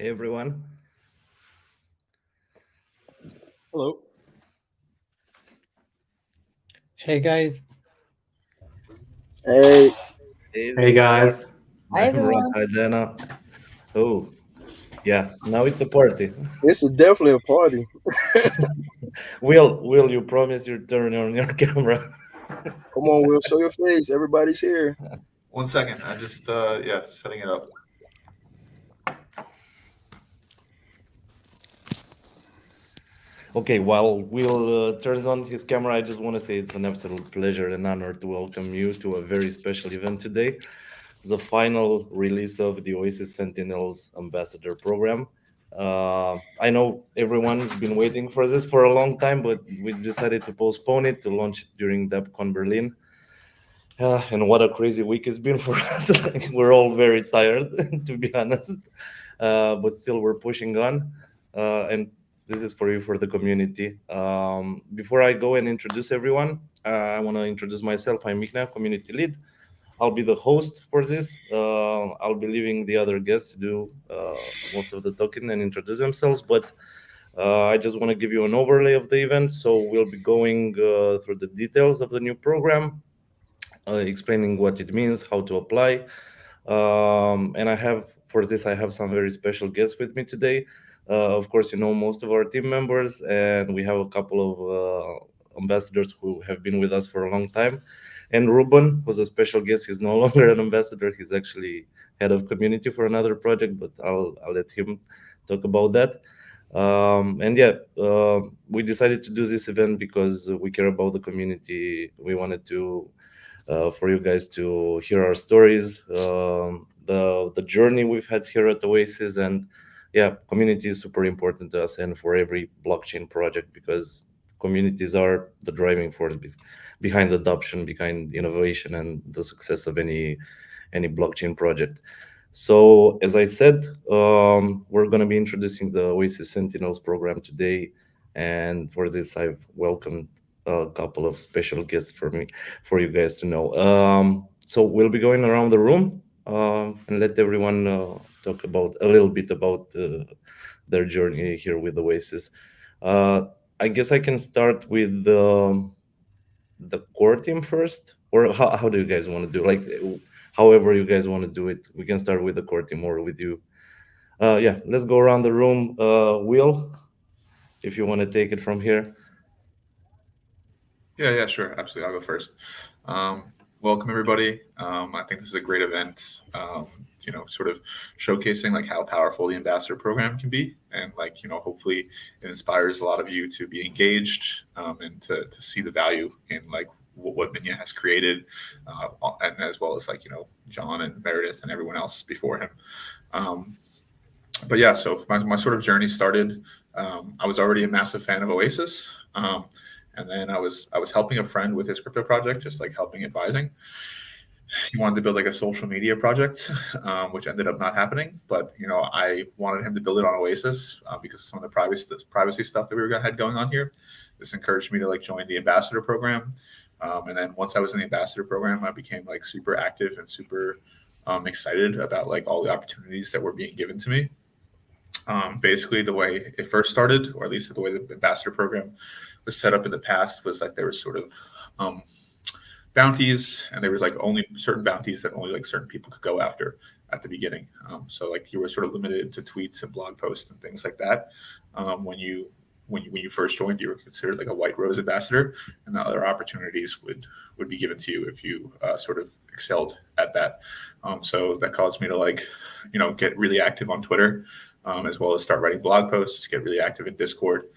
Hey everyone. Hello. Hey guys. Hey, Hey Hey everyone. guys. Hi I'm Rob. everyone. Hi Dana. Oh, yeah. Now it's a party. this is definitely a party. Will you promise you turn on your camera? Come on, Will, show your face. Everybody's here. 1 second. I just setting it up. Okay, while Will turns on his camera, I just want to say it's an absolute pleasure and honor to welcome you to a very special event today. The final release of the Oasis Sentinels Ambassador Program. I know everyone's been waiting for this for a long time, but we decided to postpone it to launch it during DevCon Berlin. And what a crazy week it's been for us. Like, we're all very tired, to be honest. But still, we're pushing on. And this is for you, for the community. Before I go and introduce everyone, I want to introduce myself. I'm Mihna, community lead. I'll be the host for this. I'll be leaving the other guests to do most of the talking and introduce themselves. But I just want to give you an overlay of the event. So we'll be going through the details of the new program, explaining what it means, how to apply. And I have some very special guests with me today. Of course, you know most of our team members, and we have a couple of ambassadors who have been with us for a long time. And Ruben was a special guest. He's no longer an ambassador. He's actually head of community for another project, but I'll let him talk about that. And yeah, we decided to do this event because we care about the community. We wanted to for you guys to hear our stories, the journey we've had here at Oasis, and yeah, community is super important to us and for every blockchain project because communities are the driving force behind adoption, behind innovation, and the success of any blockchain project. So, as I said, we're going to be introducing the Oasis Sentinels program today, and for this, I've welcomed a couple of special guests for you guys to know. So we'll be going around the room and let everyone talk about a little bit about their journey here with Oasis. Uh, I guess I can start with the core team first, or how do you guys want to do? Like, however you guys want to do it. We can start with the core team or with you. Yeah, let's go around the room. Will, if you want to take it from here. Yeah, sure, absolutely. I'll go first. Welcome everybody. I think this is a great event. Sort of showcasing like how powerful the ambassador program can be, and like hopefully it inspires a lot of you to be engaged and to see the value in like what Minya has created, and as well as like John and Meredith and everyone else before him. Um, but yeah, so my sort of journey started. I was already a massive fan of Oasis. And then I was helping a friend with his crypto project, just like helping advising. He wanted to build like a social media project, which ended up not happening. But I wanted him to build it on Oasis because of some of the privacy stuff that had going on here. This encouraged me to like join the ambassador program. And then once I was in the ambassador program, I became like super active and super excited about like all the opportunities that were being given to me. Basically, the way it first started, or at least the way the ambassador program was set up in the past, was like there was sort of um, bounties, and there was like only certain bounties that only like certain people could go after at the beginning. So like you were sort of limited to tweets and blog posts and things like that. When you first joined, you were considered like a white rose ambassador, and the other opportunities would be given to you if you sort of excelled at that. So that caused me to like get really active on Twitter, as well as start writing blog posts, get really active in Discord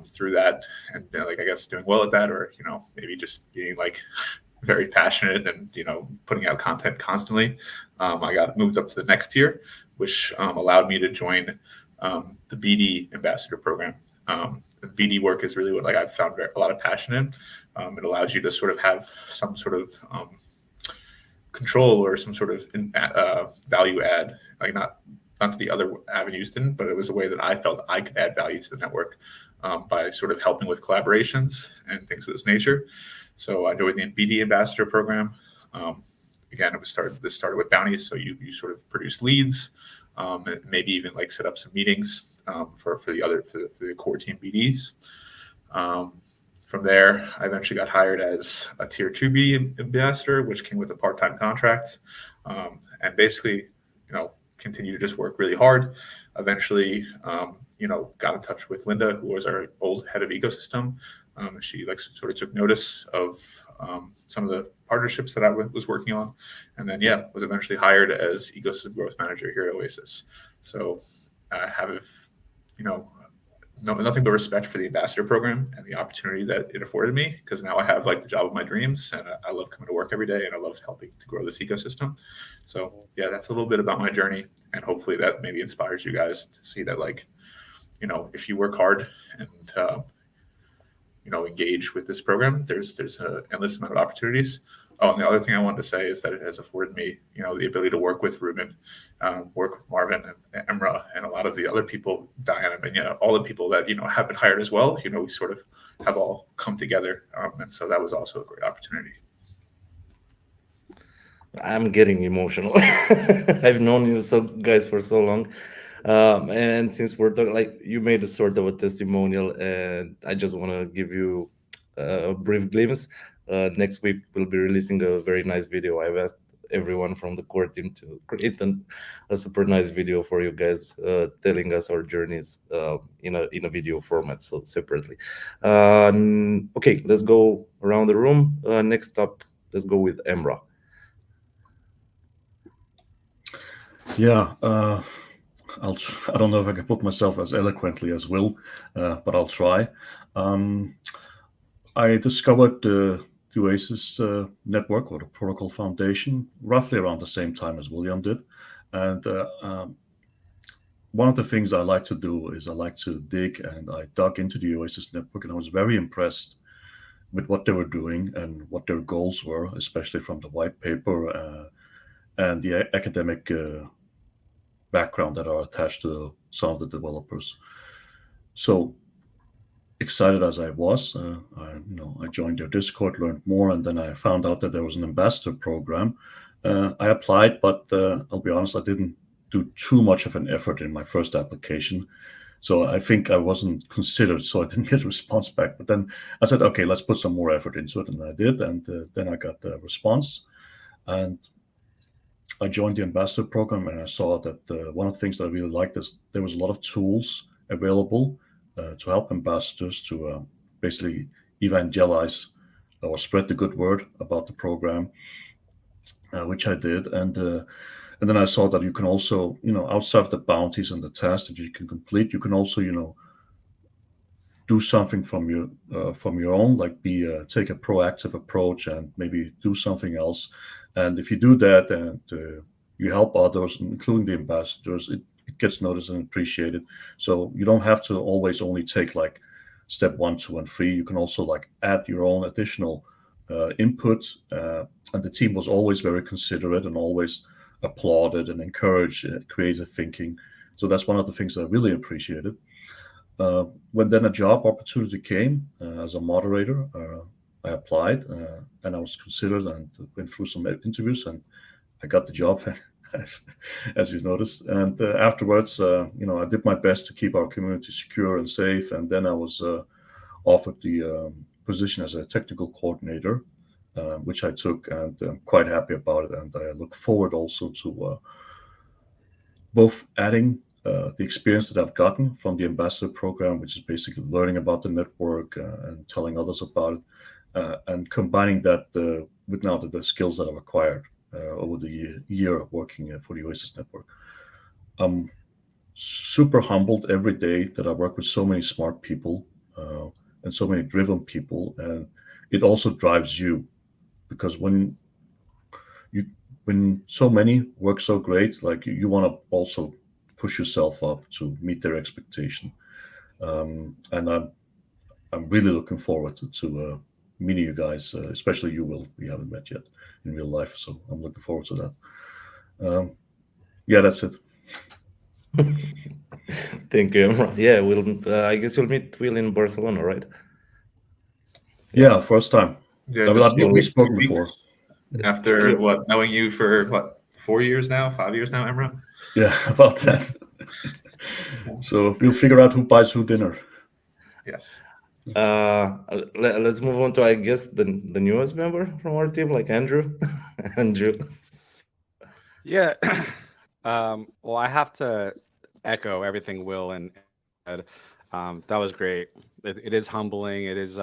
through that, and like I guess doing well at that, or maybe just being like very passionate and putting out content constantly. I got moved up to the next tier, which allowed me to join the BD ambassador program. BD work is really what like I've found a lot of passion in. It allows you to sort of have some sort of control or some sort of value add, like not that the other avenues didn't, but it was a way that I felt I could add value to the network by sort of helping with collaborations and things of this nature. So I joined the BD ambassador program. Again, this started with bounties, so you sort of produce leads and maybe even like set up some meetings for the core team BDs. Um, from there, I eventually got hired as a tier 2B ambassador, which came with a part-time contract, and basically, continue to just work really hard. Eventually, got in touch with Linda, who was our old head of ecosystem. She sort of took notice of some of the partnerships that I was working on, and then was eventually hired as ecosystem growth manager here at Oasis. So I have nothing but respect for the ambassador program and the opportunity that it afforded me, because now I have like the job of my dreams, and I love coming to work every day, and I love helping to grow this ecosystem. So that's a little bit about my journey, and hopefully that maybe inspires you guys to see that, like, if you work hard and engage with this program, there's an endless amount of opportunities. Oh, and the other thing I wanted to say is that it has afforded me, the ability to work with Ruben, work with Marvin and Emra, and a lot of the other people, Diana, and all the people that have been hired as well. We sort of have all come together, and so that was also a great opportunity. I'm getting emotional. I've known you guys for so long. And since we're talking, like, you made a sort of a testimonial, and I just want to give you a brief glimpse. Next week, we'll be releasing a very nice video. I've asked everyone from the core team to create a super nice video for you guys, telling us our journeys in a video format, so separately. Okay, let's go around the room. Next up, let's go with Emra. Yeah, I don't know if I can put myself as eloquently as Will, but I'll try. I discovered the Oasis network, or the Protocol Foundation, roughly around the same time as William did. And one of the things I like to do is I like to dig, and I dug into the Oasis network, and I was very impressed with what they were doing and what their goals were, especially from the white paper and the academic background that are attached to some of the developers. So excited as I was, I joined their Discord, learned more, and then I found out that there was an ambassador program. I applied, but I'll be honest, I didn't do too much of an effort in my first application. So I think I wasn't considered, so I didn't get a response back. But then I said, okay, let's put some more effort into it, and I did, and then I got the response. And I joined the ambassador program, and I saw that one of the things that I really liked is there was a lot of tools available to help ambassadors to basically evangelize or spread the good word about the program, which I did. And then I saw that you can also, outside of the bounties and the tasks that you can complete, you can also, do something from your own, like take a proactive approach and maybe do something else. And if you do that and you help others, including the ambassadors, it gets noticed and appreciated. So you don't have to always only take like step 1, 2, and 3. You can also like add your own additional input. And the team was always very considerate and always applauded and encouraged creative thinking. So that's one of the things I really appreciated. When then a job opportunity came as a moderator, I applied and I was considered and went through some interviews, and I got the job, as you noticed. And afterwards, I did my best to keep our community secure and safe. And then I was offered the position as a technical coordinator, which I took, and I'm quite happy about it. And I look forward also to both adding the experience that I've gotten from the ambassador program, which is basically learning about the network and telling others about it, and combining that with now the skills that I've acquired over the year of working for the Oasis network. I'm super humbled every day that I work with so many smart people and so many driven people, and it also drives you, because when so many work so great, like you want to also push yourself up to meet their expectation. And I'm really looking forward to meeting you guys, especially you, Will. We haven't met yet in real life, so I'm looking forward to that. That's it. Thank you, Emra. Yeah, I guess you'll meet Will in Barcelona, right? Yeah, first time. Yeah, we spoke before. After knowing you for 4 years now, 5 years now, Emra? Yeah, about that. So we'll figure out who buys who dinner. Yes. Let's move on to, I guess, the newest member from our team, like Andrew. Andrew. Yeah. Well, I have to echo everything Will and Ed. That was great. It is humbling. It is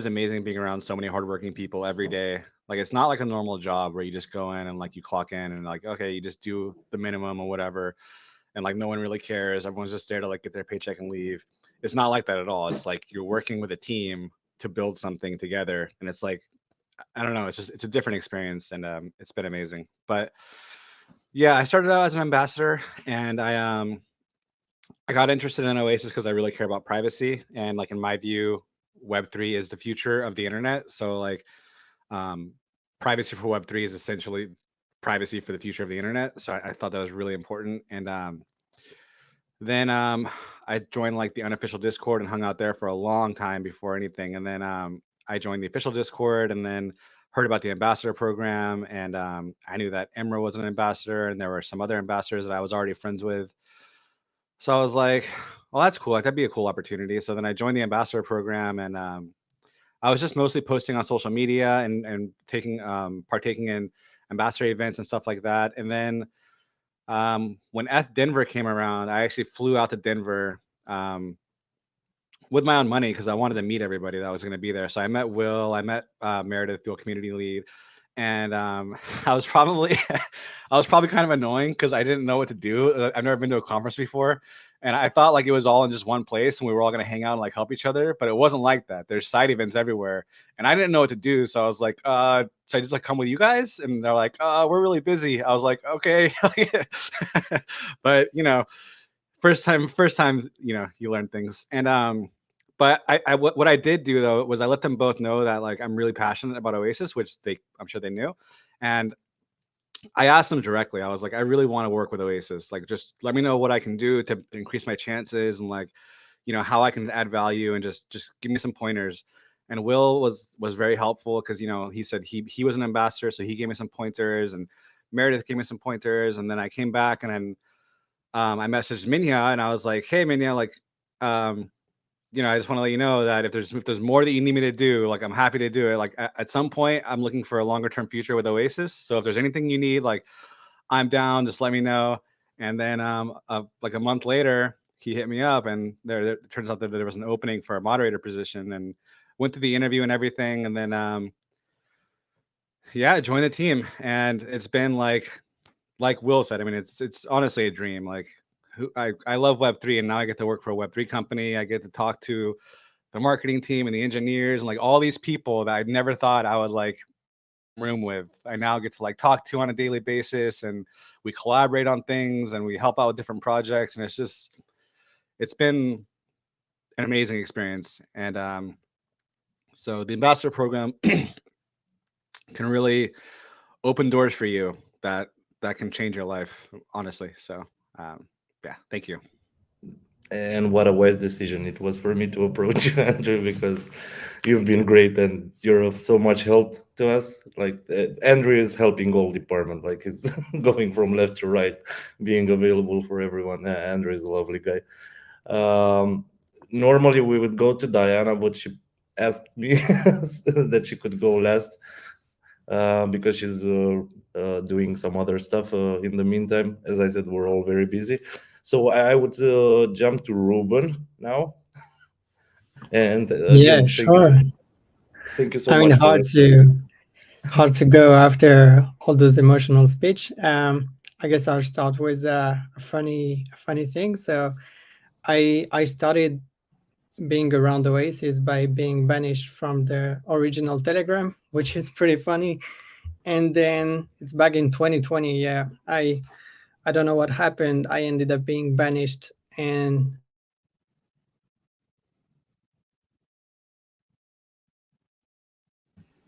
amazing being around so many hardworking people every day. Like it's not like a normal job where you just go in and like you clock in and like okay, you just do the minimum or whatever, and like no one really cares. Everyone's just there to like get their paycheck and leave. It's not like that at all. It's like you're working with a team to build something together, and it's like I don't know. It's a different experience, and it's been amazing. But yeah, I started out as an ambassador, and I got interested in Oasis because I really care about privacy, and like in my view, Web3 is the future of the internet. So like um, privacy for Web3 is essentially privacy for the future of the internet. So I thought that was really important, and then I joined like the unofficial Discord and hung out there for a long time before anything, and then I joined the official Discord, and then heard about the ambassador program, and I knew that Emra was an ambassador, and there were some other ambassadors that I was already friends with. So I was like, well, that's cool. Like that'd be a cool opportunity. So then I joined the ambassador program, and I was just mostly posting on social media and taking partaking in ambassador events and stuff like that. And then when Denver came around, I actually flew out to Denver with my own money because I wanted to meet everybody that was going to be there. So I met Will, I met Meredith, dual community lead, and I was probably I was probably kind of annoying because I didn't know what to do. I've never been to a conference before, and I thought like it was all in just one place and we were all going to hang out and like help each other, but it wasn't like that. There's side events everywhere, and I didn't know what to do. So I was like, should I just like come with you guys? And they're like, we're really busy. I was like, okay, but first time, you learn things. And but what I did do though was I let them both know that like I'm really passionate about Oasis, which I'm sure they knew. And I asked them directly. I was like, I really want to work with Oasis. Like, just let me know what I can do to increase my chances, and like, how I can add value, and just give me some pointers. And Will was very helpful because he said he was an ambassador, so he gave me some pointers, and Meredith gave me some pointers, and then I came back and then I messaged Minya and I was like, hey Minya, like I just want to let you know that if there's more that you need me to do, like I'm happy to do it. Like at some point, I'm looking for a longer term future with Oasis. So if there's anything you need, like I'm down. Just let me know. And then like a month later, he hit me up, and there it turns out that there was an opening for a moderator position, and went to the interview and everything, and then yeah, joined the team, and it's been like Will said. I mean, it's honestly a dream. Like I love Web3, and now I get to work for a Web3 company. I get to talk to the marketing team and the engineers and like all these people that I never thought I would like room with. I now get to like talk to on a daily basis, and we collaborate on things and we help out with different projects, and it's been an amazing experience. And so the ambassador program can really open doors for you that can change your life, honestly. So yeah, thank you. And what a wise decision it was for me to approach you, Andrew, because you've been great and you're of so much help to us. Like Andrew is helping all department, like he's going from left to right, being available for everyone. Andrew is a lovely guy. Normally we would go to Diana, but she asked me that she could go last because she's doing some other stuff in the meantime. As I said, we're all very busy. So I would jump to Ruben now. And Yeah, again, sure. thank you so I mean, much for hard to go after all those emotional speech. I guess I'll start with a funny thing. So I started being around Oasis by being banished from the original Telegram, which is pretty funny. And then it's back in 2020. Yeah, I don't know what happened. I ended up being banished, and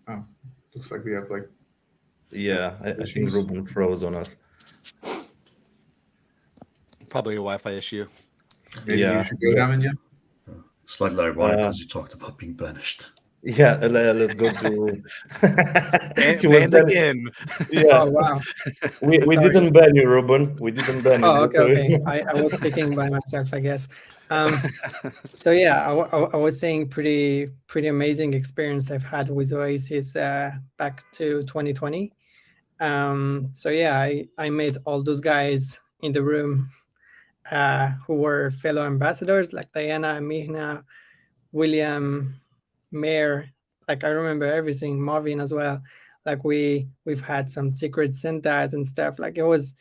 Oh, looks like we have like I think issues. Ruben froze on us. Probably a Wi-Fi issue. Maybe Yeah, you should go down, yeah. Slightly ironic Uh, because you talked about being banished. Yeah, let's go to. He was Banned banned. again. Yeah, Oh wow. we Sorry. didn't ban you, Ruben. We didn't ban you. Oh, Just okay, so okay. I was speaking by myself, I guess. So yeah, I was saying pretty amazing experience I've had with Oasis back to 2020. So yeah, I met all those guys in the room who were fellow ambassadors like Diana, Mihna, William, Mayor. Like I remember everything, Marvin as well. Like we've had some secret Santas and stuff. Like it was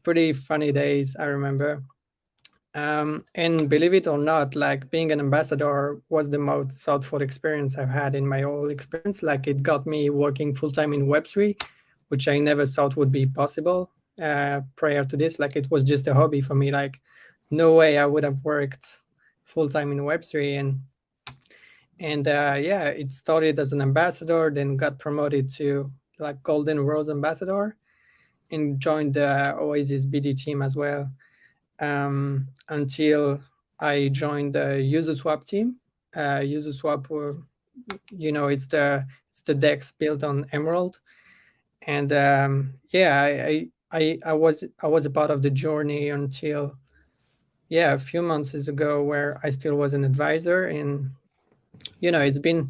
pretty funny days, I remember. And believe it or not, like being an ambassador was the most thoughtful experience I've had in my whole experience. Like it got me working full time in Web3, which I never thought would be possible prior to this. Like it was just a hobby for me. Like no way I would have worked full time in Web3. And yeah, it started as an ambassador, then got promoted to like Golden Rose ambassador, and joined the Oasis BD team as well, until I joined the UserSwap team. UserSwap, it's the DEX built on Emerald, and yeah, I was a part of the journey until a few months ago, where I still was an advisor, and it's been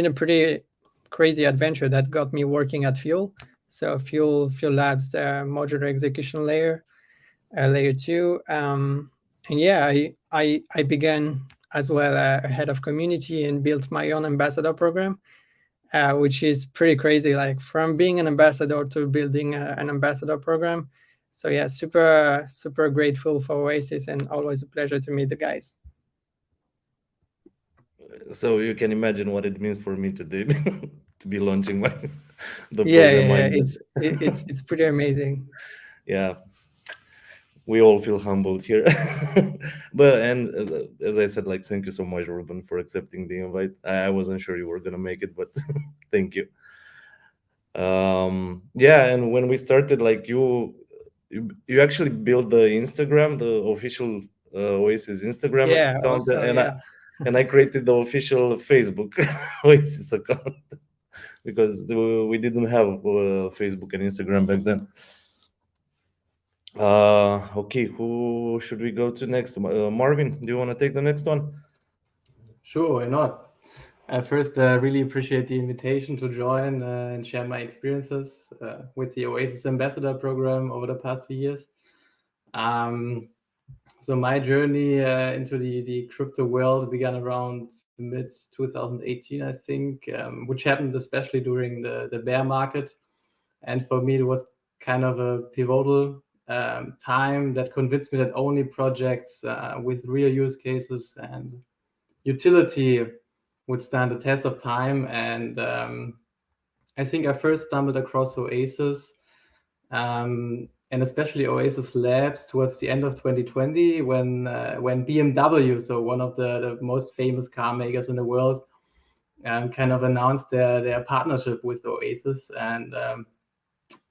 a pretty crazy adventure that got me working at Fuel. So Fuel Labs, modular execution layer, layer two. And yeah, I began as well a head of community and built my own ambassador program, which is pretty crazy. Like from being an ambassador to building an ambassador program. So yeah, super grateful for Oasis, and always a pleasure to meet the guys. so you can imagine what it means for me today to be launching the Yeah, program yeah, I yeah. made. It's pretty amazing. Yeah, we all feel humbled here. But and as I said, like thank you so much, Ruben, for accepting the invite. I wasn't sure you were gonna make it, but thank you. Yeah, and when we started, like you actually built the Instagram, the official Oasis Instagram Yeah, account, also, and I yeah. and I created the official Facebook Oasis account because we didn't have Facebook and Instagram back then. Okay, who should we go to next? Marvin, do you want to take the next one? Sure, why not? First, really appreciate the invitation to join and share my experiences with the Oasis Ambassador program over the past few years. So my journey into the crypto world began around mid 2018, I think, which happened especially during the bear market. And for me, it was kind of a pivotal time that convinced me that only projects with real use cases and utility would stand the test of time. And I think I first stumbled across Oasis, and especially Oasis Labs towards the end of 2020, when BMW, so one of the most famous car makers in the world, kind of announced their partnership with Oasis. And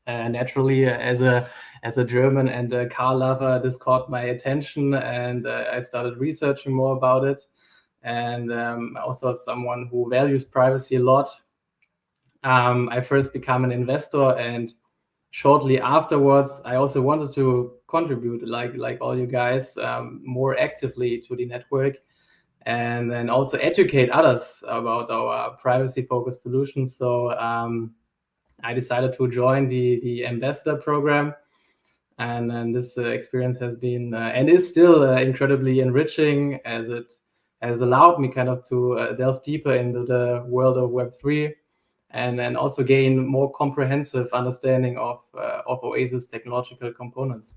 naturally, as a German and a car lover, this caught my attention, and I started researching more about it. And also someone who values privacy a lot. I first became an investor, and shortly afterwards, I also wanted to contribute, like all you guys, more actively to the network, and then also educate others about our privacy-focused solutions. So I decided to join the ambassador program, and then this experience has been and is still incredibly enriching, as it has allowed me kind of to delve deeper into the world of Web3, and then also gain more comprehensive understanding of Oasis technological components.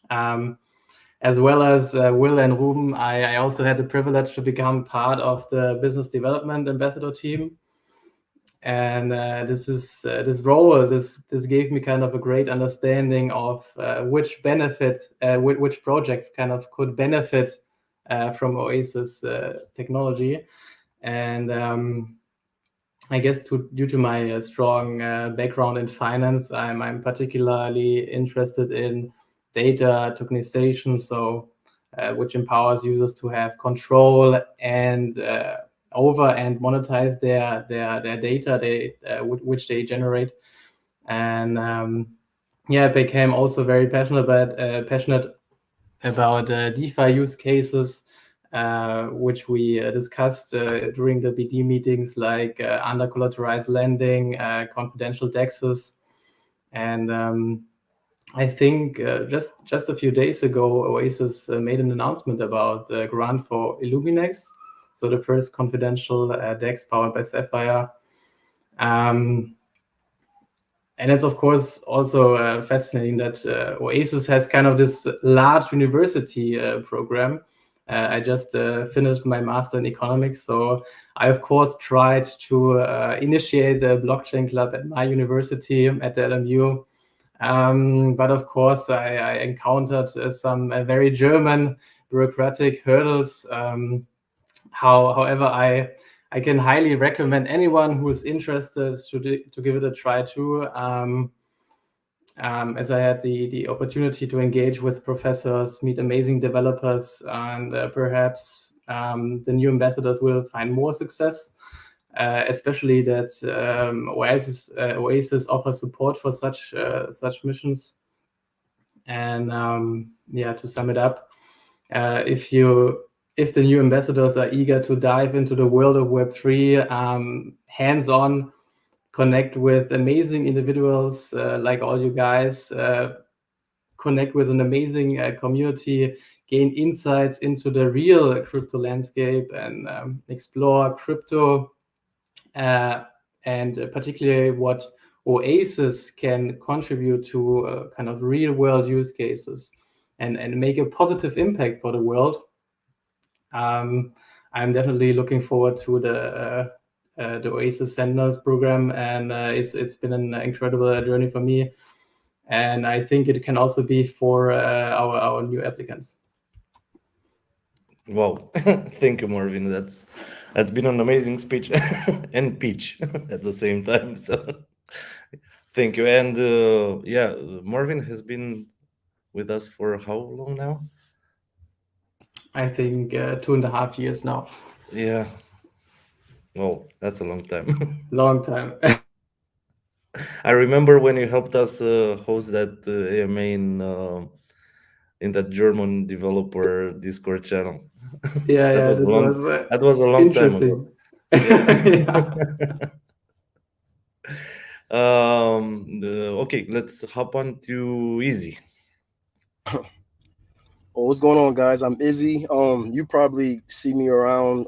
As well as Will and Ruben, I also had the privilege to become part of the business development ambassador team. And this role, this gave me kind of a great understanding of which projects kind of could benefit from Oasis technology. And I guess due to my strong background in finance, I'm particularly interested in data tokenization, so which empowers users to have control and over and monetize their data which they generate. And yeah, I became also very passionate about DeFi use cases, which we discussed during the BD meetings, like under collateralized lending, confidential DEXs, and I think just a few days ago, Oasis made an announcement about a grant for Illuminex, so the first confidential DEX powered by Sapphire. And it's of course also fascinating that Oasis has kind of this large university program. I just finished my master in economics, so I of course tried to initiate a blockchain club at my university at the LMU. But of course, I encountered some very German bureaucratic hurdles. However, I can highly recommend anyone who is interested to give it a try too. As I had the opportunity to engage with professors, meet amazing developers, and perhaps the new ambassadors will find more success. Especially that Oasis offers support for such missions. And yeah, to sum it up, if the new ambassadors are eager to dive into the world of Web3, hands-on, connect with amazing individuals like all you guys, connect with an amazing community, gain insights into the real crypto landscape, and explore crypto, and particularly what Oasis can contribute to kind of real world use cases and make a positive impact for the world. I'm definitely looking forward to the Oasis Sentinels program, and it's been an incredible journey for me. And I think it can also be for our new applicants. Wow, thank you, Marvin. That's been an amazing speech and pitch at the same time. So thank you. And yeah, Marvin has been with us for how long now? I think 2.5 years now. Yeah. Well, that's a long time. Long time. I remember when you helped us host that AMA in that German developer Discord channel. Yeah, That yeah, was a this long. was That was a long time ago. interesting. Yeah. Yeah. Okay, let's hop on to Easy. Well, what's going on, guys? I'm Izzy. You probably see me around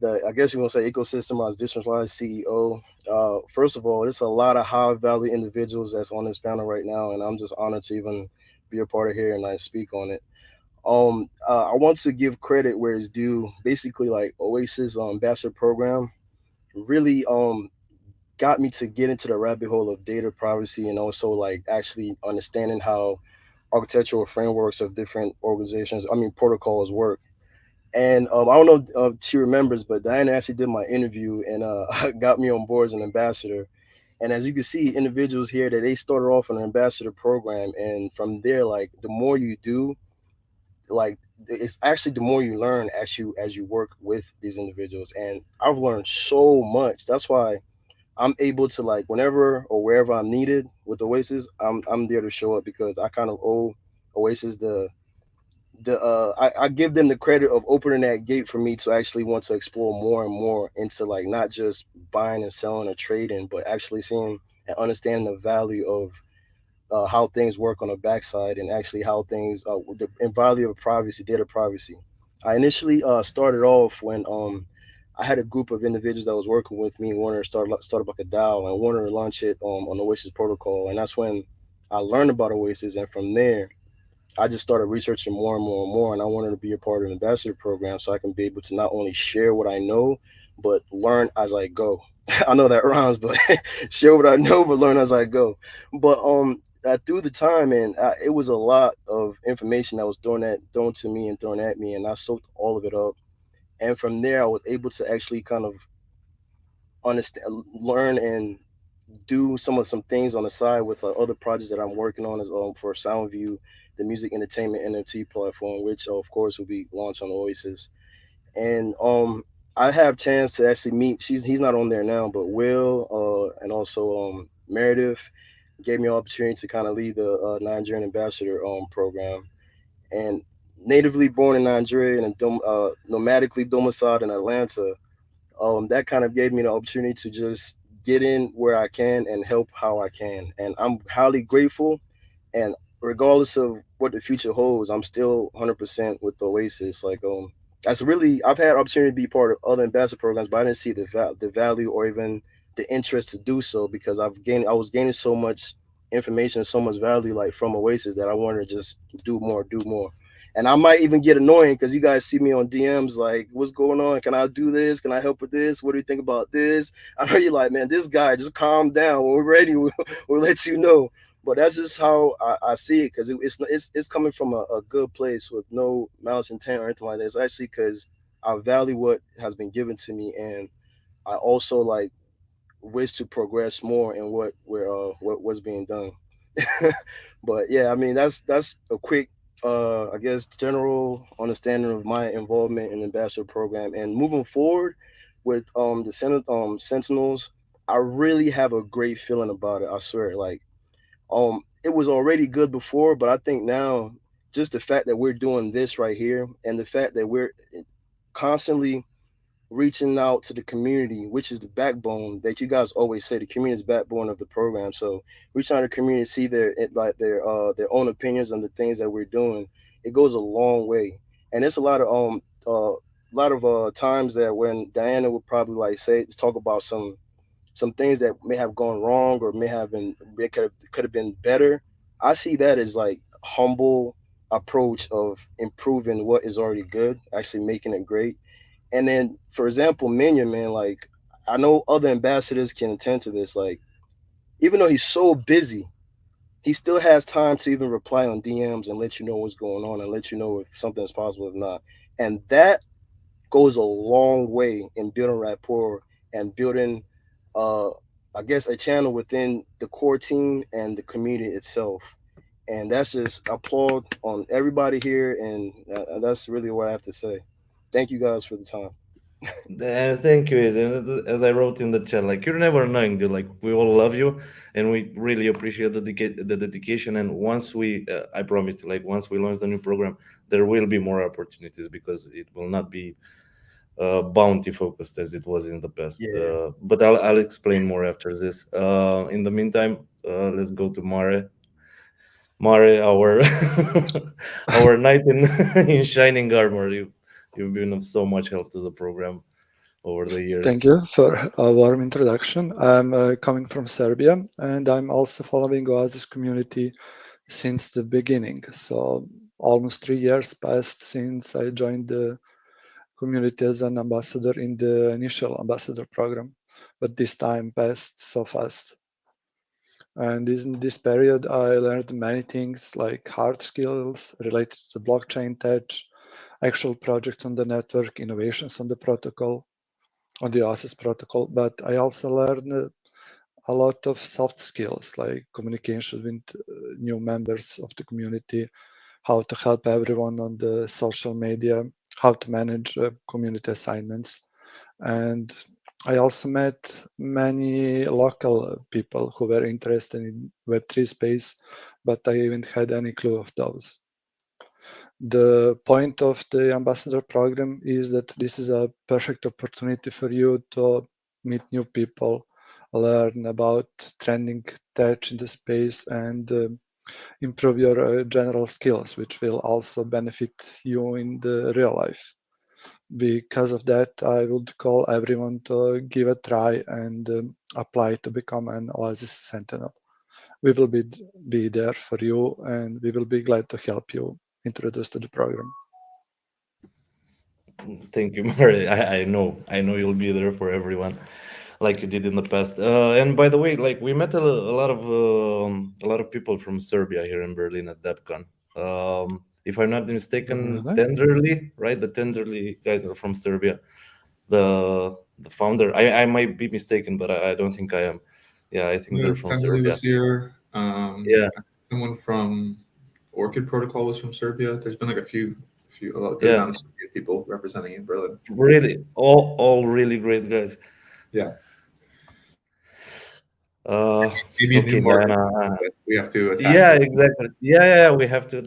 the, I guess you want to say, ecosystem as decentralized CEO. First of all, it's a lot of high value individuals that's on this panel right now, and I'm just honored to even be a part of here and I speak on it. I want to give credit where it's due. Basically, like Oasis ambassador program really got me to get into the rabbit hole of data privacy and also like actually understanding how architectural frameworks of different organizations, I mean protocols work. And I don't know if she remembers, but Diana actually did my interview and got me on board as an ambassador. And as you can see, individuals here that they started off on an ambassador program, and from there, like the more you do, like it's actually the more you learn as you work with these individuals. And I've learned so much. That's why I'm able to, like, whenever or wherever I'm needed with Oasis, I'm there to show up because I kind of owe Oasis I give them the credit of opening that gate for me to actually want to explore more and more into like not just buying and selling or trading, but actually seeing and understanding the value of how things work on the backside and actually how things the and value of privacy, data privacy. I initially started off when I had a group of individuals that was working with me, wanted to start up like a DAO and wanted to launch it on Oasis protocol, and that's when I learned about Oasis, and from there I just started researching more and more and more, and I wanted to be a part of the ambassador program so I can be able to not only share what I know, but learn as I go. I know that rhymes, but share what I know, but learn as I go. But through the time, and it was a lot of information that was thrown to me and thrown at me, and I soaked all of it up. And from there, I was able to actually kind of understand, learn, and do some things on the side with other projects that I'm working on as for Soundview, the music entertainment NFT platform, which of course will be launched on Oasis. And I have chance to actually meet. He's not on there now, but Will, and also Meredith gave me an opportunity to kind of lead the Nigerian ambassador program. And natively born in Nigeria and nomadically domiciled in Atlanta, that kind of gave me the opportunity to just get in where I can and help how I can. And I'm highly grateful. And regardless of what the future holds, I'm still 100% with Oasis. Like, that's really, I've had opportunity to be part of other ambassador programs, but I didn't see the value or even the interest to do so because I was gaining so much information, so much value like from Oasis that I wanted to just do more. And I might even get annoying because you guys see me on DMs like, what's going on? Can I do this? Can I help with this? What do you think about this? I know you're like, man, this guy, just calm down. When we're ready, we'll let you know. But that's just how I see it because it's coming from a good place with no malice intent or anything like that. It's actually because I value what has been given to me, and I also like wish to progress more in what's being done. But yeah, I mean that's a quick I guess general understanding of my involvement in the ambassador program and moving forward with the Sentinels. I really have a great feeling about it. I swear, like it was already good before, but I think now just the fact that we're doing this right here and the fact that we're constantly reaching out to the community, which is the backbone that you guys always say the community is the backbone of the program. So reaching out to the community, see their own opinions on the things that we're doing, it goes a long way. And it's a lot of times that when Diana would probably like say talk about some things that may have gone wrong or may could have been better. I see that as like humble approach of improving what is already good, actually making it great. And then, for example, Minion, man, like I know other ambassadors can attend to this. Like, even though he's so busy, he still has time to even reply on DMs and let you know what's going on and let you know if something is possible or not. And that goes a long way in building rapport and building, uh, I guess, a channel within the core team and the community itself. And that's just applaud on everybody here, and that's really what I have to say. Thank you guys for the time. Thank you. And as I wrote in the chat, like you're never knowing, dude. Like we all love you, and we really appreciate the dedication. And once I promise you, like once we launch the new program, there will be more opportunities because it will not be bounty focused as it was in the past. Yeah. But I'll explain more after this. In the meantime, let's go to Mare. Mare, our our knight in in shining armor. You've been of so much help to the program over the years. Thank you for a warm introduction. I'm coming from Serbia, and I'm also following Oasis community since the beginning. So almost 3 years passed since I joined the community as an ambassador in the initial ambassador program, but this time passed so fast. And in this period, I learned many things like hard skills related to blockchain tech, actual projects on the network, innovations on the protocol, on the Oasis protocol. But I also learned a lot of soft skills like communication with new members of the community, how to help everyone on the social media, how to manage community assignments. And I also met many local people who were interested in Web3 space, but I haven't had any clue of those. The point of the ambassador program is that this is a perfect opportunity for you to meet new people, learn about trending tech in the space, and improve your general skills, which will also benefit you in the real life. Because of that, I would call everyone to give a try and apply to become an Oasis Sentinel. We will be there for you, and we will be glad to help you introduce to the program. Thank you, Mari. I know you'll be there for everyone, like you did in the past. And by the way, like we met a lot of people from Serbia here in Berlin at DevCon. If I'm not mistaken, Really? Tenderly, right? The Tenderly guys are from Serbia. The founder, I might be mistaken, but I don't think I am. Yeah, I think they're from Tenderly Serbia. was here. Yeah. Someone from Orchid Protocol was from Serbia. There's been like a few a good amount of Serbian people representing in Berlin. Really, all really great guys. Yeah. Okay, Maybe a new market, Diana. but we have to attack. Yeah, exactly. Yeah, we have to.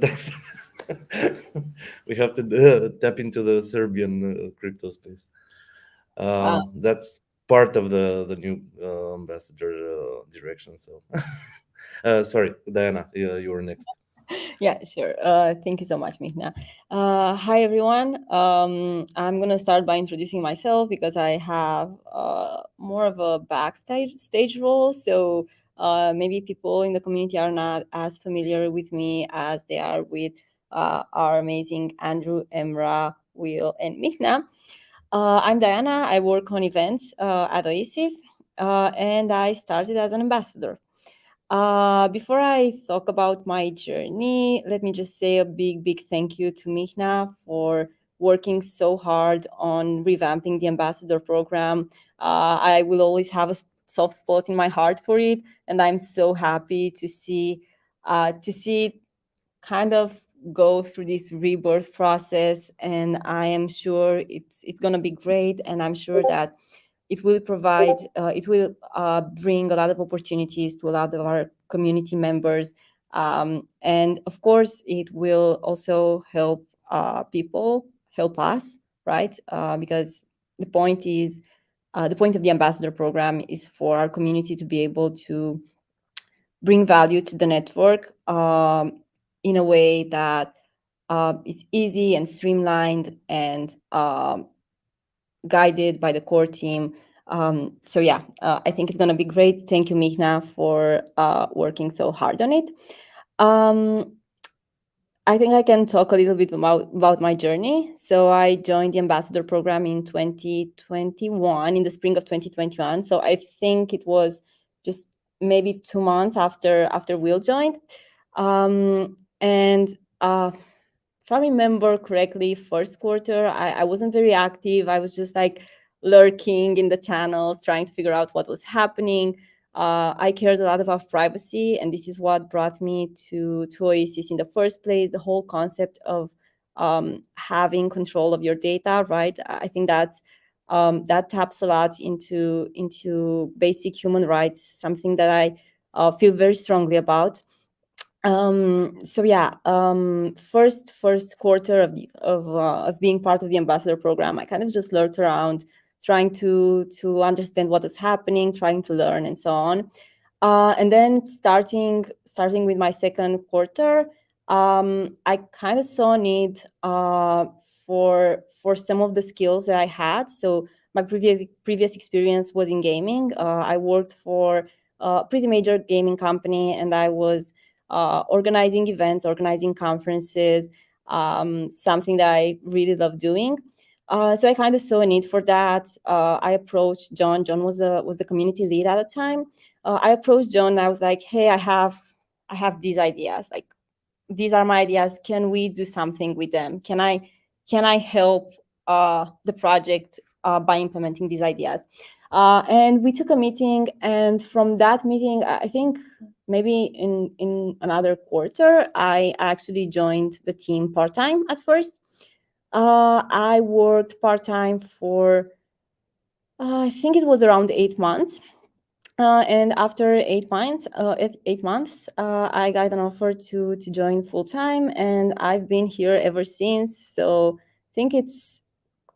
We have to tap into the Serbian crypto space. That's part of the new ambassador direction. So, sorry, Diana, you were next. Yeah, sure. Thank you so much, Mihna. Hi, everyone. I'm going to start by introducing myself because I have more of a backstage role. So maybe people in the community are not as familiar with me as they are with our amazing Andrew, Emra, Will, and Mihna. I'm Diana. I work on events at Oasis, and I started as an ambassador. Before I talk about my journey, let me just say a big thank you to Mihna for working so hard on revamping the ambassador program. I will always have a soft spot in my heart for it, and I'm so happy to see it kind of go through this rebirth process. And I am sure it's gonna be great, and I'm sure that it will bring a lot of opportunities to a lot of our community members, and of course it will also help help us, right? Because the point is the point of the ambassador program is for our community to be able to bring value to the network in a way that is easy and streamlined and guided by the core team. So yeah, I think it's going to be great. Thank you, Mihna, for working so hard on it. I think I can talk a little bit about my journey. So I joined the ambassador program in 2021, in the spring of 2021. So I think it was just maybe 2 months after Will joined. And if I remember correctly, first quarter, I wasn't very active. I was just like lurking in the channels, trying to figure out what was happening. I cared a lot about privacy, and this is what brought me to Oasis in the first place. The whole concept of having control of your data, right? I think that taps a lot into basic human rights, something that I feel very strongly about. So yeah, first quarter of being part of the ambassador program, I kind of just lurked around, trying to understand what is happening, trying to learn, and so on. And then starting with my second quarter, I kind of saw a need for some of the skills that I had. So my previous experience was in gaming. I worked for a pretty major gaming company, and I was organizing events, organizing conferences, something that I really love doing. So I kind of saw a need for that. I approached John. John was the community lead at the time. I approached John and I was like, hey, I have these ideas. Like, these are my ideas. Can we do something with them? Can I help the project by implementing these ideas? And we took a meeting, and from that meeting, I think maybe in another quarter, I actually joined the team part-time at first. I worked part-time for, I think it was around 8 months. And after 8 months, I got an offer to join full-time, and I've been here ever since. So I think it's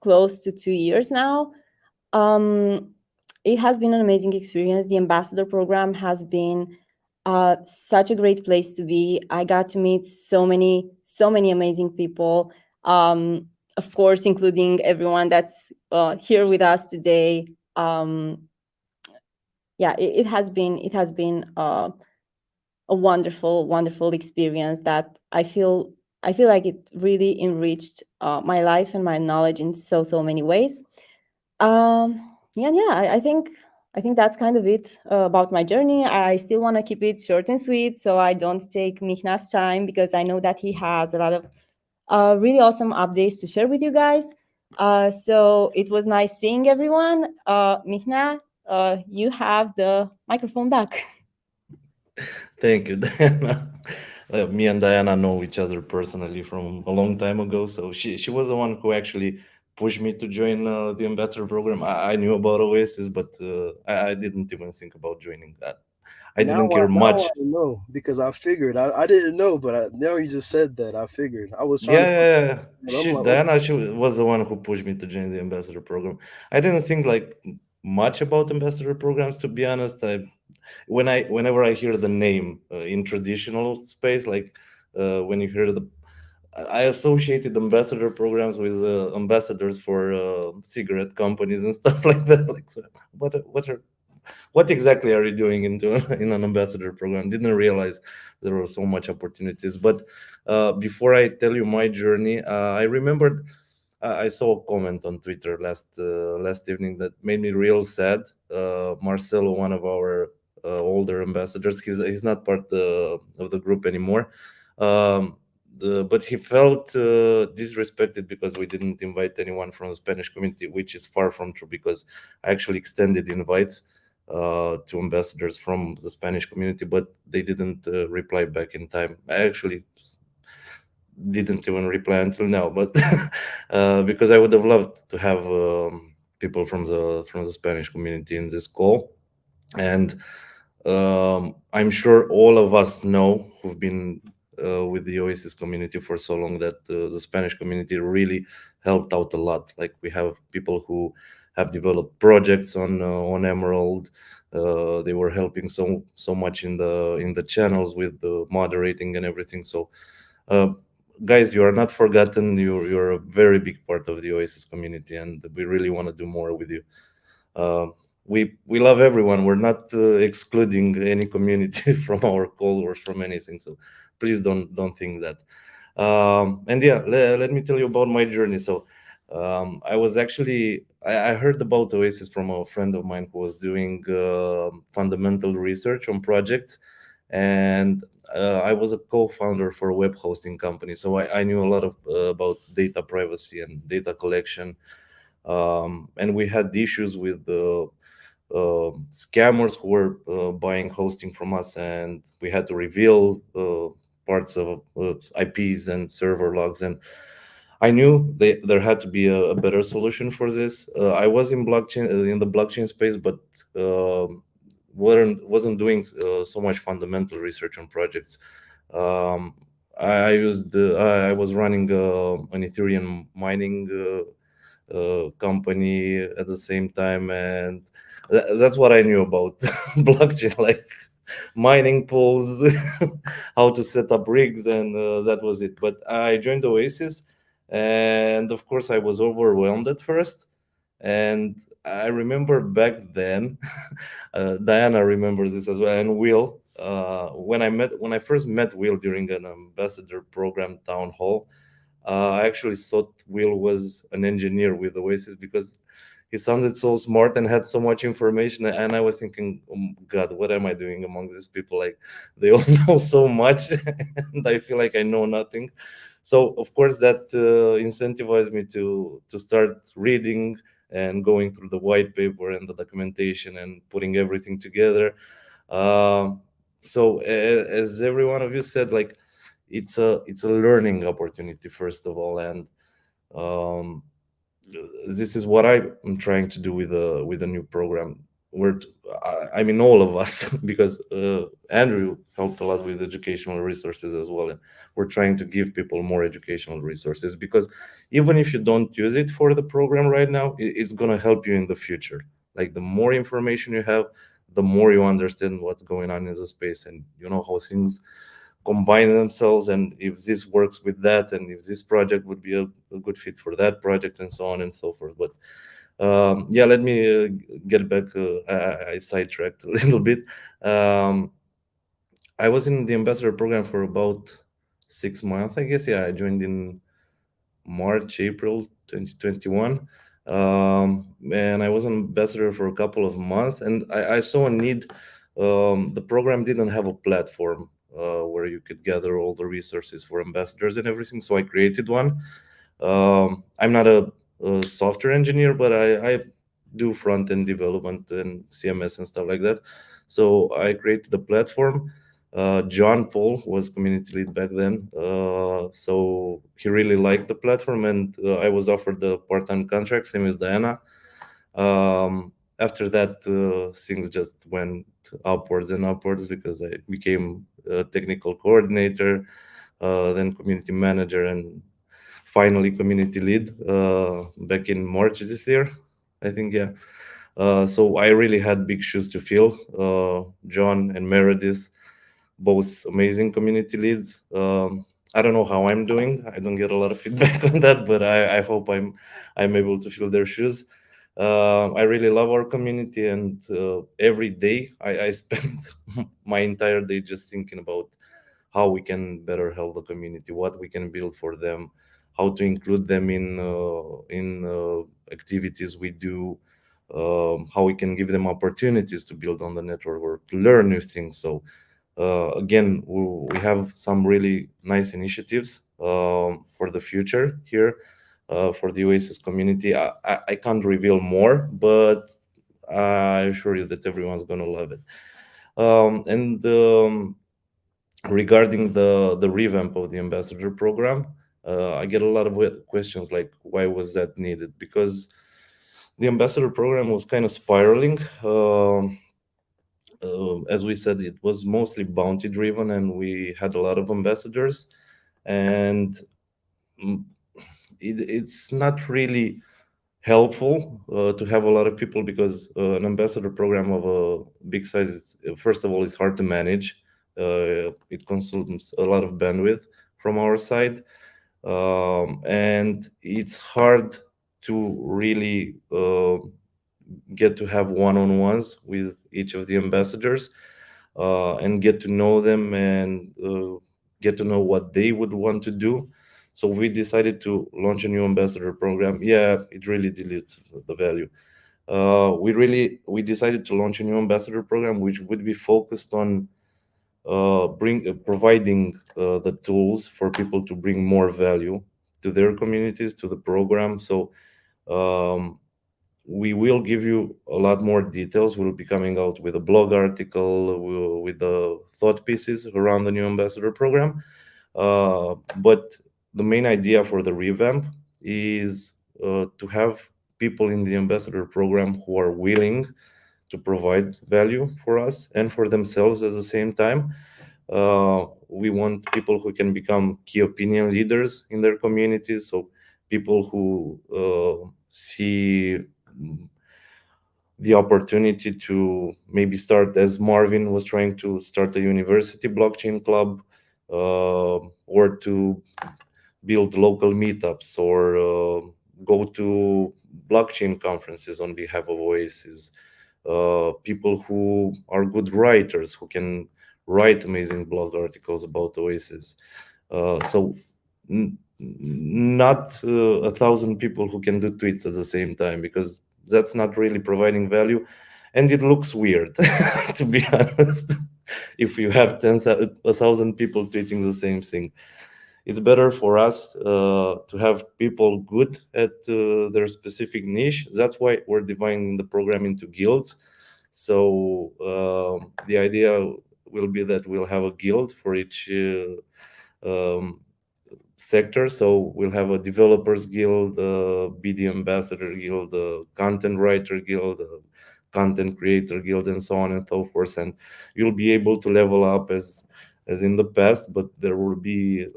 close to 2 years now. It has been an amazing experience. The ambassador program has been such a great place to be. I got to meet so many amazing people. Of course, including everyone that's here with us today. Yeah, it has been a wonderful experience that I feel like it really enriched my life and my knowledge in so many ways. I think that's kind of it about my journey. I still want to keep it short and sweet, so I don't take Mihna's time, because I know that he has a lot of really awesome updates to share with you guys. So it was nice seeing everyone. Mihna, you have the microphone back. Thank you, Diana. Me and Diana know each other personally from a long time ago. So she was the one who actually pushed me to join the ambassador program. I knew about Oasis, but I didn't even think about joining that. I didn't care Now much. I know because I figured I didn't know, but now you just said that I figured I was trying Yeah, to yeah, figure yeah. it out. I'm like, okay, Diana, was the one who pushed me to join the ambassador program. I didn't think like much about ambassador programs, to be honest. Whenever I hear the name in traditional space, like when you hear the, I associated ambassador programs with ambassadors for cigarette companies and stuff like that. Like, so what exactly are you doing into in an ambassador program? Didn't realize there were so much opportunities. But before I tell you my journey, I remembered I saw a comment on Twitter last evening that made me real sad. Marcelo, one of our older ambassadors, he's not part of the group anymore. Um, but he felt disrespected because we didn't invite anyone from the Spanish community, which is far from true because I actually extended invites to ambassadors from the Spanish community, but they didn't reply back in time. I actually didn't even reply until now, but because I would have loved to have people from the Spanish community in this call, and I'm sure all of us know who've been with the Oasis community for so long that the Spanish community really helped out a lot. Like we have people who have developed projects on Emerald. They were helping so much in the channels with the moderating and everything. So, uh, guys, you are not forgotten. You're a very big part of the Oasis community, and we really want to do more with you. Uh, we love everyone. We're not excluding any community from our call or from anything. So please don't think that. And yeah, let me tell you about my journey. So I was actually I heard about Oasis from a friend of mine who was doing fundamental research on projects, and I was a co-founder for a web hosting company. So I knew a lot of about data privacy and data collection, and we had issues with the scammers who were buying hosting from us, and we had to reveal parts of IPs and server logs. And I knew there had to be a better solution for this. I was in the blockchain space, but wasn't doing so much fundamental research on projects. Um, I was running an Ethereum mining company at the same time, and that's what I knew about blockchain, like mining pools, how to set up rigs, and that was it. But I joined Oasis, and of course I was overwhelmed at first. And I remember back then, Diana remembers this as well, and Will. When I first met Will during an ambassador program town hall, I actually thought Will was an engineer with Oasis because he sounded so smart and had so much information. And I was thinking, oh, God, what am I doing among these people? Like, they all know so much, and I feel like I know nothing. So, of course, that incentivized me to start reading and going through the white paper and the documentation and putting everything together. Um, so, as every one of you said, like, it's a learning opportunity first of all, and um, this is what I'm trying to do with a new program. I mean, all of us, because Andrew helped a lot with educational resources as well, and we're trying to give people more educational resources because even if you don't use it for the program right now, it's gonna help you in the future. Like the more information you have, the more you understand what's going on in the space, and you know how things combine themselves, and if this works with that, and if this project would be a good fit for that project, and so on and so forth. But yeah, let me get back. I sidetracked a little bit. um, I was in the ambassador program for about 6 months, I guess. Yeah, I joined in March, April 2021. And I was an ambassador for a couple of months, and I saw a need. The program didn't have a platform where you could gather all the resources for ambassadors and everything, so I created one. I'm not a software engineer, but I do front end development and CMS and stuff like that. So I created the platform, John Paul was community lead back then, so he really liked the platform, and I was offered the part-time contract, same as Diana. After that, things just went upwards and upwards because I became a technical coordinator, then community manager, and finally community lead back in March this year, I think. Yeah. So I really had big shoes to fill. John and Meredith, both amazing community leads. I don't know how I'm doing. I don't get a lot of feedback on that, but I hope I'm able to fill their shoes. I really love our community, and every day I spend my entire day just thinking about how we can better help the community, what we can build for them, how to include them in activities we do, how we can give them opportunities to build on the network or to learn new things. So again, we have some really nice initiatives for the future here for the Oasis community. I can't reveal more, but I assure you that everyone's gonna love it. And regarding the revamp of the ambassador program, I get a lot of questions like, why was that needed? Because the ambassador program was kind of spiraling. As we said, it was mostly bounty driven, and we had a lot of ambassadors, and mm, it's not really helpful to have a lot of people, because an ambassador program of a big size is, first of all, it's hard to manage. It consumes a lot of bandwidth from our side, and it's hard to really get to have one-on-ones with each of the ambassadors, and get to know them, and get to know what they would want to do. So we decided to launch a new ambassador program. Yeah, it really dilutes the value. We decided to launch a new ambassador program which would be focused on providing the tools for people to bring more value to their communities, to the program. So um, we will give you a lot more details. We'll be coming out with a blog article, with the thought pieces around the new ambassador program. But the main idea for the revamp is to have people in the ambassador program who are willing to provide value for us and for themselves at the same time. We want people who can become key opinion leaders in their communities. So people who see the opportunity to maybe start, as Marvin was trying to start, a university blockchain club, or to build local meetups, or go to blockchain conferences on behalf of Oasis. People who are good writers, who can write amazing blog articles about Oasis. So not 1,000 people who can do tweets at the same time, because that's not really providing value, and it looks weird to be honest. If you have 1,000 people tweeting the same thing, it's better for us to have people good at their specific niche. That's why we're dividing the program into guilds. So the idea will be that we'll have a guild for each um, sector. So we'll have a developers guild, BD ambassador guild, content writer guild, content creator guild, and so on and so forth. And you'll be able to level up as in the past, but there will be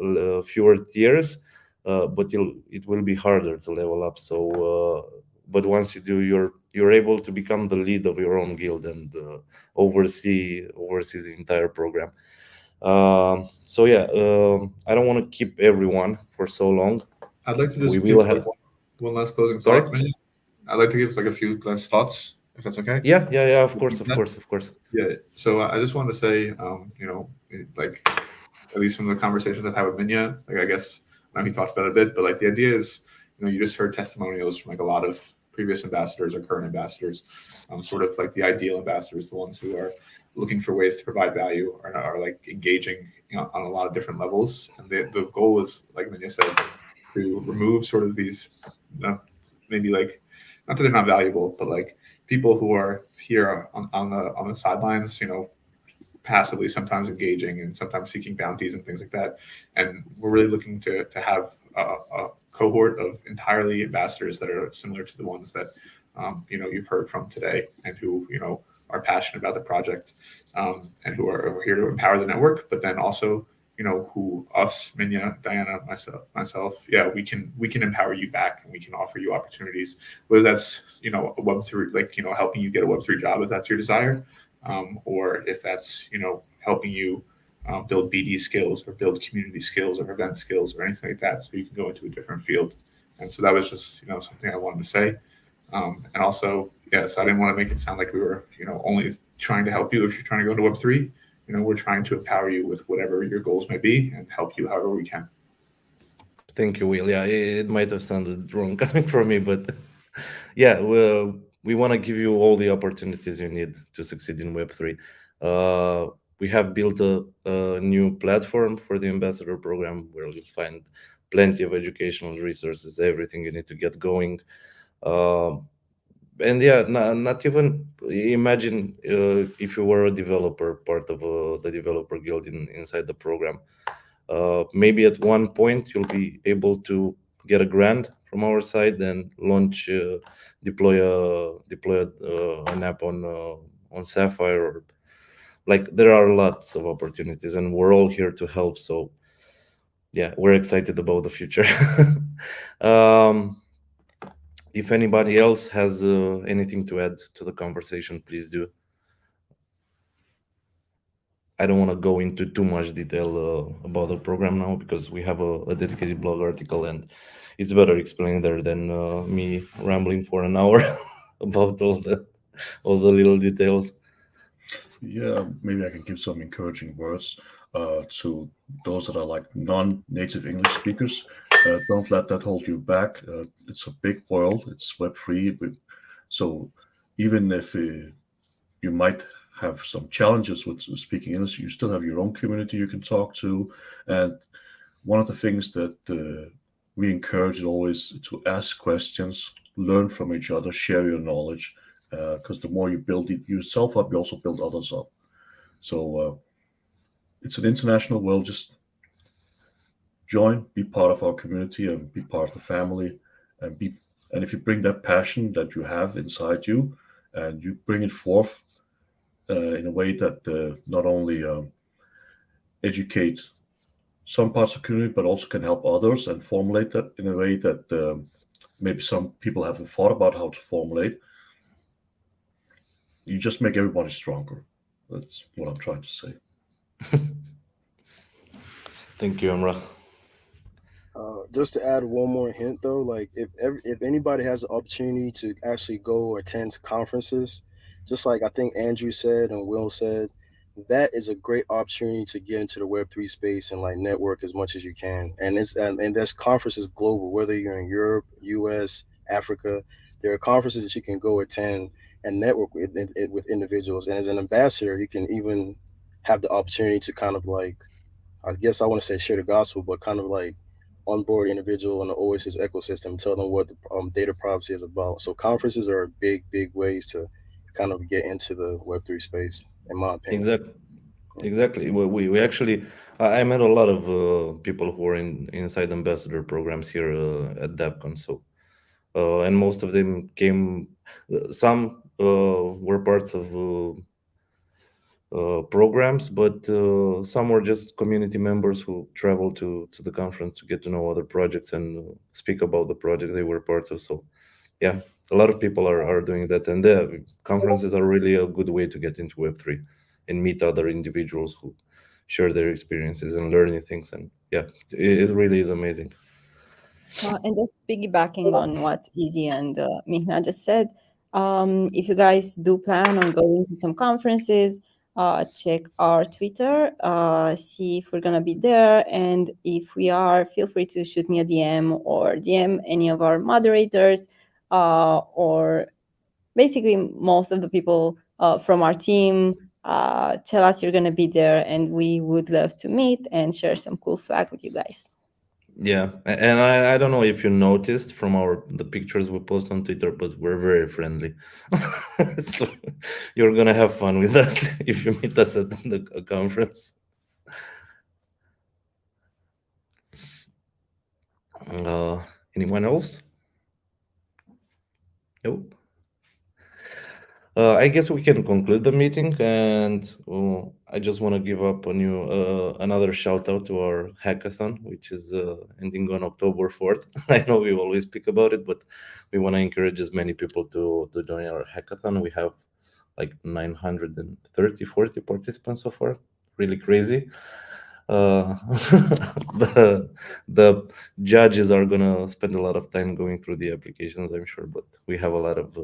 fewer tiers. But it will be harder to level up. So, but once you do, you're able to become the lead of your own guild and oversee the entire program. So yeah, I don't want to keep everyone for so long. I'd like to We just will give like have. one last closing Sorry. thought. Maybe. I'd like to give like a few last thoughts, if that's okay. Yeah. Of course. Yeah. So I just wanted to say, like at least from the conversations I've had with Minya, like I guess I know he talked about it a bit, but like the idea is, you just heard testimonials from like a lot of previous ambassadors or current ambassadors, sort of like the ideal ambassadors, the ones who are looking for ways to provide value or are like engaging on a lot of different levels. And the goal is, like Minya said, to remove sort of these, maybe like, not that they're not valuable, but like people who are here on the sidelines, passively sometimes engaging and sometimes seeking bounties and things like that. And we're really looking to have a cohort of entirely ambassadors that are similar to the ones that you've heard from today, and who are passionate about the project, and who are here to empower the network, but then also who us, Minya, Diana, myself, yeah, we can empower you back, and we can offer you opportunities, whether that's a Web3, like helping you get a Web3 job if that's your desire, or if that's helping you build BD skills, or build community skills, or event skills, or anything like that, so you can go into a different field. And so that was just something I wanted to say. And also, yes, I didn't want to make it sound like we were only trying to help you if you're trying to go into Web3. We're trying to empower you with whatever your goals may be, and help you however we can. Thank you, Will. Yeah, it might have sounded wrong coming from me, but yeah, we want to give you all the opportunities you need to succeed in Web3. We have built a new platform for the ambassador program, where you'll find plenty of educational resources, everything you need to get going. And yeah, not even imagine if you were a developer, part of the developer guild inside the program. Maybe at one point you'll be able to get a grant from our side and launch, deploy an app on Sapphire. Or like, there are lots of opportunities, and we're all here to help. So yeah, we're excited about the future. um, if anybody else has anything to add to the conversation, please do. I don't want to go into too much detail about the program now, because we have a dedicated blog article, and it's better explained there than me rambling for an hour about all the little details. Yeah, maybe I can give some encouraging words to those that are like non-native English speakers. Don't let that hold you back. It's a big world. It's Web3, so even if you might have some challenges with speaking English, you still have your own community you can talk to. And one of the things that we encourage is always to ask questions, learn from each other, share your knowledge, because the more you build yourself up, you also build others up. So it's an international world. Just join, be part of our community, and be part of the family. And if you bring that passion that you have inside you, and you bring it forth in a way that not only educate some parts of the community, but also can help others, and formulate that in a way that maybe some people haven't thought about how to formulate, you just make everybody stronger. That's what I'm trying to say. Thank you, Amra. Just to add one more hint though, like if anybody has the opportunity to actually go attend conferences, just like I think Andrew said and Will said, that is a great opportunity to get into the Web3 space and like network as much as you can. And there's conferences global, whether you're in Europe, US, Africa. There are conferences that you can go attend and network with individuals. And as an ambassador, you can even have the opportunity to kind of like, I guess I want to say share the gospel, but kind of like onboard individual in the Oasis ecosystem, tell them what the data privacy is about. So conferences are big ways to kind of get into the Web3 space, in my opinion. Exactly. We actually, I met a lot of people who are inside ambassador programs here at DAPCon. So and most of them came. Some were parts of programs, but some were just community members who traveled to the conference to get to know other projects and speak about the project they were part of. So yeah, a lot of people are doing that, and the conferences are really a good way to get into Web3 and meet other individuals who share their experiences and learn new things. And yeah, it really is amazing. And just piggybacking on what Izzy and Mihna just said, if you guys do plan on going to some conferences, check our Twitter, see if we're gonna be there, and if we are, feel free to shoot me a DM or DM any of our moderators, or basically most of the people from our team. Tell us you're gonna be there, and we would love to meet and share some cool swag with you guys. Yeah, and I don't know if you noticed from the pictures we post on Twitter, but we're very friendly. So you're gonna have fun with us if you meet us at the conference. Anyone else? Nope. I guess we can conclude the meeting, and I just want to give up on you another shout out to our hackathon, which is ending on October 4th. I know we always speak about it, but we want to encourage as many people to join our hackathon. We have like 930, 40 participants so far. Really crazy. The judges are gonna spend a lot of time going through the applications, I'm sure, but we have a lot of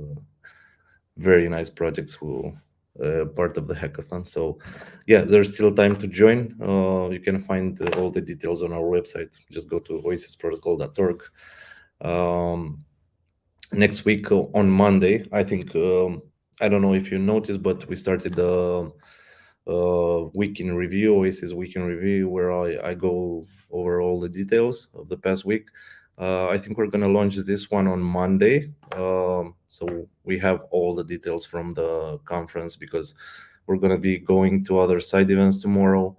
very nice projects who part of the hackathon. So yeah, there's still time to join. You can find all the details on our website. Just go to oasisprotocol.org. Next week on Monday, I think, I don't know if you noticed, but we started the week in review, Oasis week in review, where I go over all the details of the past week. I think we're gonna launch this one on Monday, so we have all the details from the conference, because we're gonna be going to other side events tomorrow.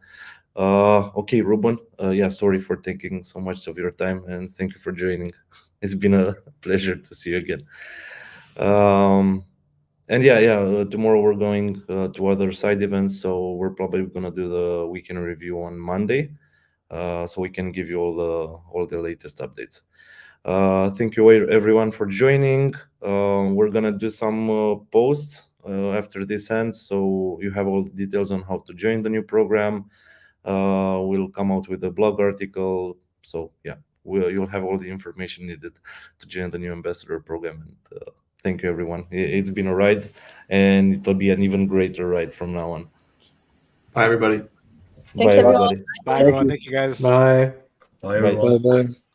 Okay, Ruben. Yeah, sorry for taking so much of your time, and thank you for joining. It's been a pleasure to see you again. And yeah, tomorrow we're going to other side events, so we're probably gonna do the weekend review on Monday, so we can give you all the latest updates. Thank you everyone for joining. We're gonna do some posts after this ends, so you have all the details on how to join the new program. We'll come out with a blog article, so yeah, you'll have all the information needed to join the new ambassador program. And thank you everyone. It's been a ride, and it'll be an even greater ride from now on. Bye, everybody. Thanks, Bye everyone. everybody. Bye, everyone. Thank you guys. Bye. Bye, Bye. everyone. Bye bye.